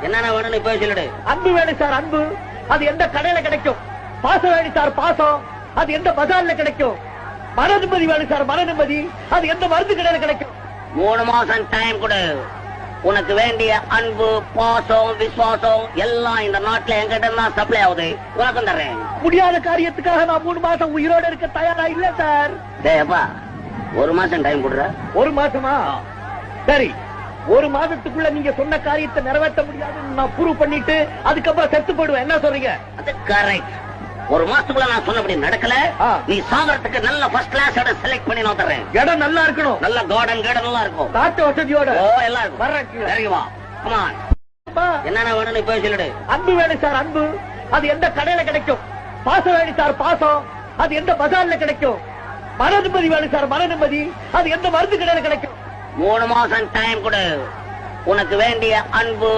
என்னென்ன வேணும்னு இப்ப சொல்லிடு. அன்பு வேணும் சார், அன்பு. அது எந்த கடையில கிடைக்கும்? பாசம் வேணும் சார், பாசம். அது எந்த பஜார்ல கிடைக்கும்? மன நிம்மதி வேணும் சார், மன நிம்மதி. அது எந்த மருந்து கடையில கிடைக்கும்? 3 மாசம் டைம் கொடு. உனக்கு வேண்டிய அன்பு, பாசம், விசுவாசம் எல்லாம் இந்த நாட்டுல எங்கிட்ட தான் சப்ளை ஆகுது. உனக்கும் தர்றேன். முடியாத காரியத்துக்காக நான் 3 மாசம் உயிரோட இருக்க தயாரா இல்ல சார். டேப்பா 1 மாசம் டைம் கொடுற. 1 மாசமா? சரி, 1 மாதத்துக்குள்ள நீங்க சொன்ன காரியத்தை நிறைவேற்ற முடியாதுன்னு நான் ப்ரூவ் பண்ணிட்டு அதுக்கப்புறம் செத்து போயிடுவேன். என்ன சொல்றீங்க? அது கரெக்ட். 1 மாசத்துக்குள்ள நான் சொன்னபடி நடக்கல, நீ சாகறதுக்கு நல்ல ஃபர்ஸ்ட் கிளாஸ் இடம் செலக்ட் பண்ணி நான் தர்றேன். இடம் நல்லா இருக்கணும், நல்ல கார்டன் நல்லா இருக்கும், காட்டு வசதியோட. எல்லாம் இருக்கும். இறங்கி வா. Come on. என்னென்ன வேணும்னு இப்ப சொல்லிடு. அன்பு வேணும் சார், அன்பு. அது எந்த கடையில கிடைக்கும்? பாசம் வேணும் சார், பாசம். அது எந்த பஜார்ல கிடைக்கும்? மன நிம்மதி வேணும் சார், மன நிம்மதி. அது எந்த மருந்து கடையில கிடைக்கும்? 3 மாசம் டைம் கொடு. உனக்கு வேண்டிய அன்பு,